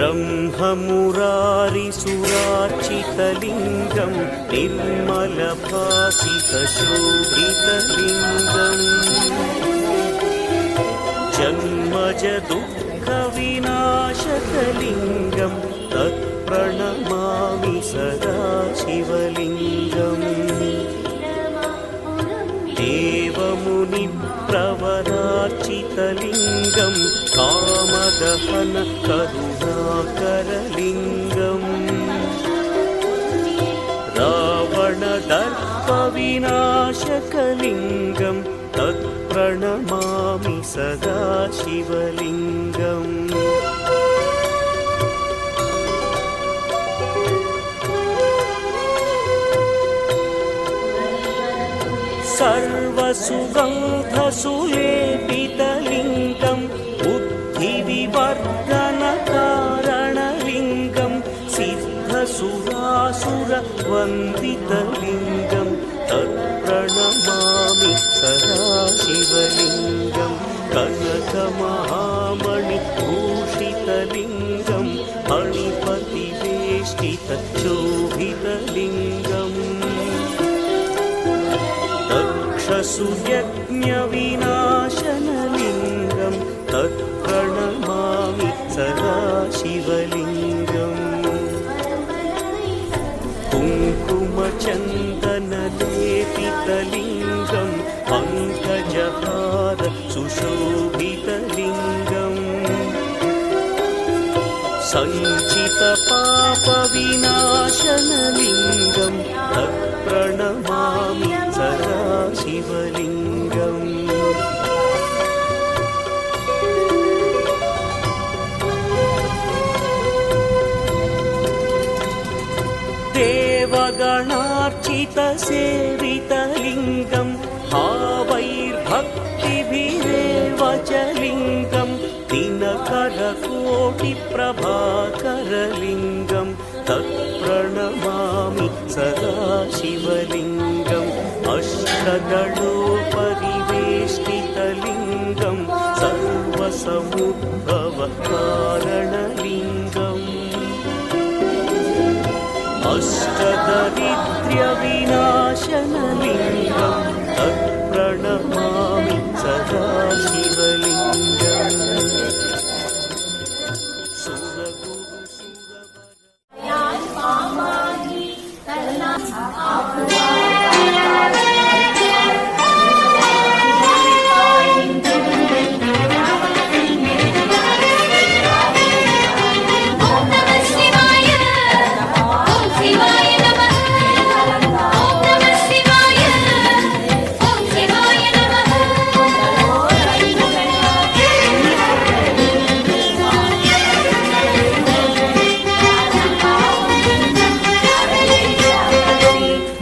ब्रह्ममुरारिसुरार्चितलिङ्गं निर्मलभासितशोभितलिङ्गम् जन्मजदुःखविनाशकलिङ्गं तत्प्रणमामि सदा शिवलिङ्गम् देवमुनिप्रवरार्चितलिङ्गं कामदहन करुणाकरलिङ्गम् रावणदर्पविनाशकलिङ्गं तत्प्रणमामि सदा शिवलिङ्गम् सर्वसुगन्धसुलेपितलिङ्गं बुद्धिविवर्धनकारणलिङ्गं सिद्धसुरासुरवन्दितलिङ्गं तत्प्रणमामि सदा शिवलिङ्गं कनकमहामणिभूषितलिङ्गं मणिपतिवेष्टितशोभितलिङ्गम् सुयज्ञविनाशनलिङ्गं तत्प्रणमामि सदा शिवलिङ्गम् कुङ्कुमचन्दनलेपितलिङ्गं पङ्कजहार सुशोभितलिङ्गम् सञ्चितपापविनाशनलिङ्गं तत्प्रणमामि सदा शिवलिङ्गम् देवगणार्चितसेवितलिङ्गं भावैर्भक्तिभिरेव च लिङ्गं दिनकरकोटिप्रभाकरलिङ्गं तत्प्रणमामि सदा शिवलिङ्गम् अष्टदलोपरिवेष्टितलिङ्गं सर्वसमुद्भवकारणलिङ्गम् अष्टदरिद्र्यविनाशनलिङ्गं तत्प्रणमामि सदा शिवलिङ्गम्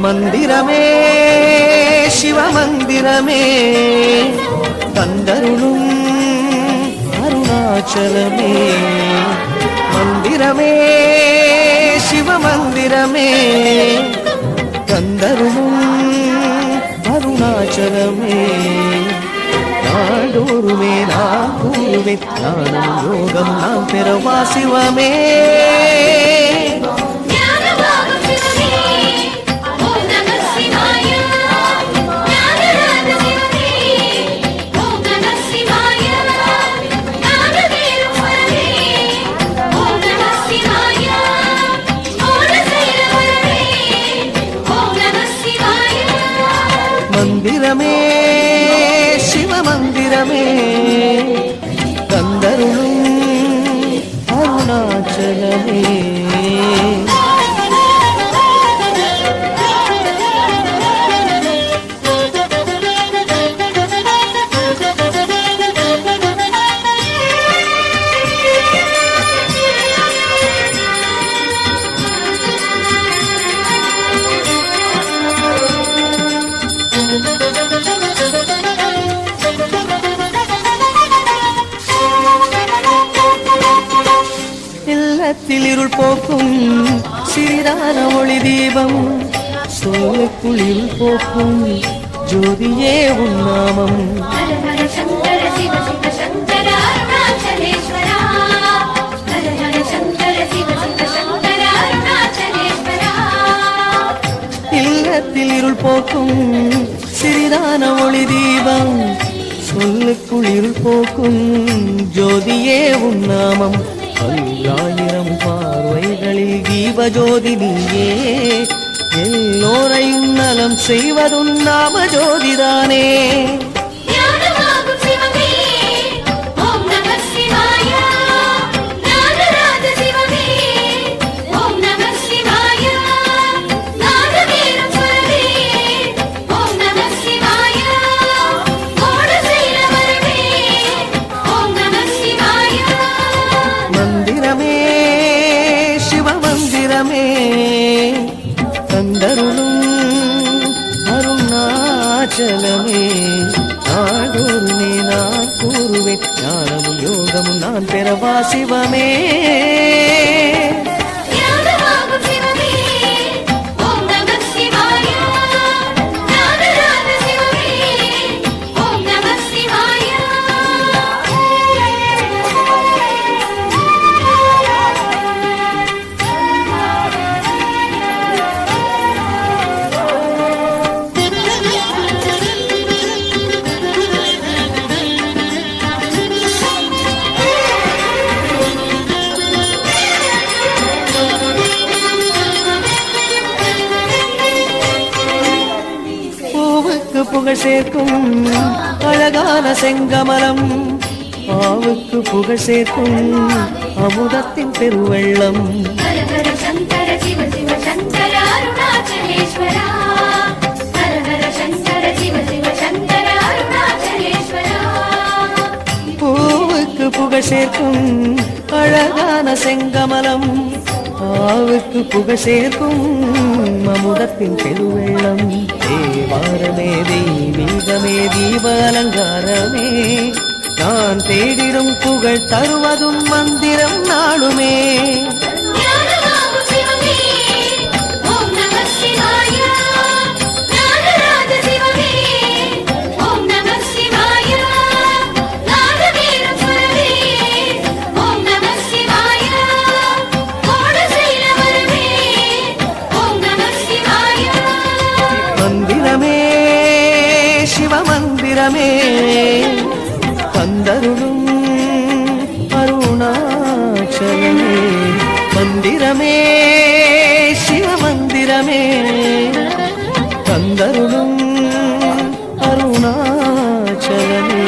मंदिरमे शिवमंदिरमे कंदरुलुम अरुणाचलमे मंदिरमे शिवमंदिरमे कंदरुलुम अरुणाचलमे नाडोरुमे नाकूरुमे नानम योगम नाम पेरवा शिवमे मंदिरमे शिवमंदिरमे कंदरुलुम अरुणाचलमे இல்லத்திலிருள் போக்கும் சிறிதான ஒளி தீபம் சோலைக்குளிருள் போக்கும் ஜோதியே உன் நாமம் சங்கர சிவ சிவ சங்கர அருணாச்சலேஸ்வரா ஹர ஹர சங்கர உள்ளத்தில் இருள் போக்கும் சிறிதான ஒளி தீபம் சொல்லுக்குள் இருள் போக்கும் ஜோதியே உன் நாமம் பல்லாயிரம் பார்வைகளில் தீப ஜோதி நீயே எல்லோரையும் நலம் செய்வதும் நாம ஜோதிதானே மந்திரமே சிவமந்திரமே தந்தருளும் அருணாச்சலமே நாடொருமே நான் கூறுவேன் ஞானமும் யோகமும் நான் பெறவா சிவமே புகழ் சேர்க்கும் அழகான செங்கமலம் ஆவுக்கு புகழ் சேர்க்கும் அமுதத்தின் பெருவெள்ளம் பூவுக்கு புகழ் சேர்க்கும் அழகான செங்கமலம் ஆவுக்கு புகழ் சேர்க்கும் அமுதத்தின் பெருவெள்ளம் தேவாரமே தெய்வீகமே தீப அலங்காரமே நான் தேடிடும் புகழ் தருவதும் மந்திரம் நாளுமே மந்திரமே தந்தருளும் அருணாச்சலமே மந்திரமே சிவமந்திரமே தந்தருளும் அருணாச்சலமே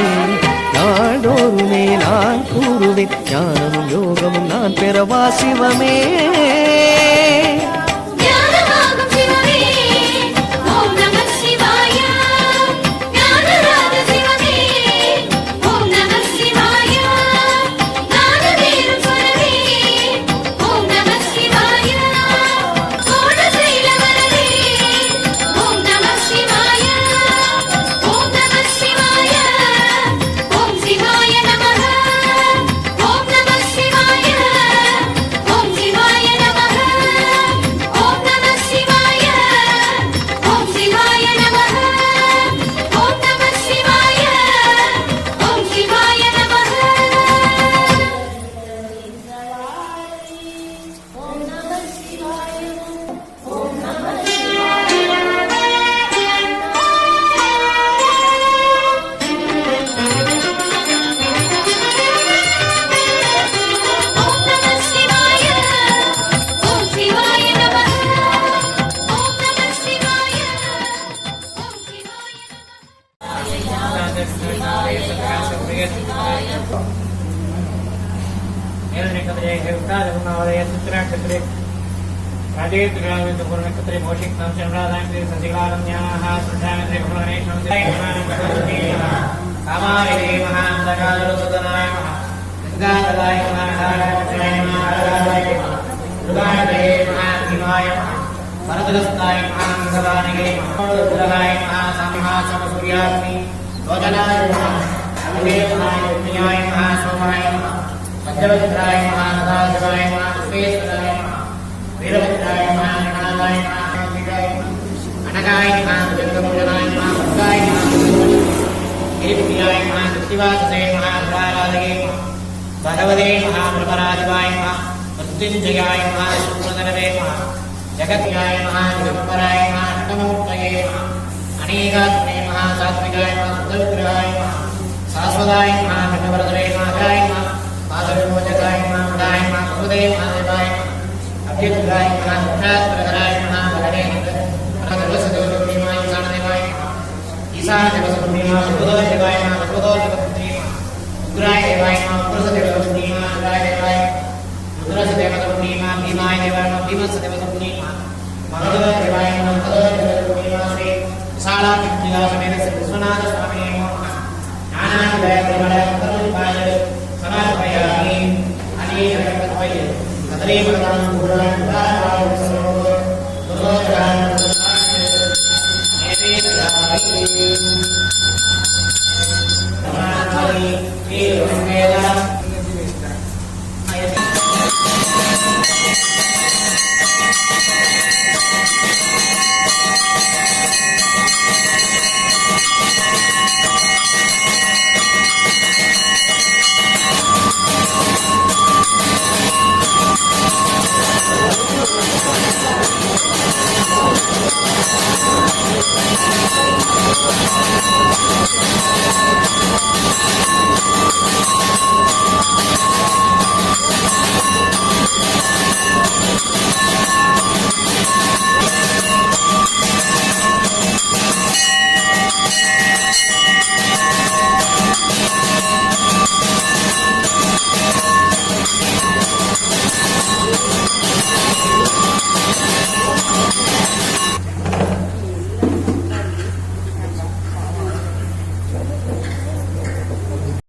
நாடோருமே நான் கூறுவேன் ஞானமும் யோகமும் நான் பெறவா சிவமே भगवते महाप्रपराधिवाय मृत्युंजयाय महाशुक्रधरवे जगत्याय महाजगत्पराय नमो अनेकात्मने महासात्विकाय नमः सुतविग्रहाय नमः शाश्वताय नमः खण्डवरदरे नमः पादविमोचकाय नमः मदाय नमः प्रभुदे महादेवाय नमः अभ्युदगाय नमः साक्षात्प्रकराय नमः भगवे प्रभुदेवाय ईशानदेवाय नमः ईशानदेवसुब्रह्मण्यः सुबोधदेवाय नमः सुबोधदेवसुब्रह्मण्यः उग्राय देवाय नमः उग्रसदेवसुब्रह्मण्यः उग्राय देवाय उग्रसदेवसुब्रह्मण्यः भीमाय देवाय नमः भीमसदेवसुब्रह्मण्यः मगधदेवाय नमः मगधदेवसुब्रह्मण्यः श्री विशालाक्षितिलासमेत विश्वनाथ स्वामिने नमः ज्ञानानन्दय प्रमलकरुणिपाय समापयामि अनेकगणपतये तत्रेव प्रदानं गुरुराय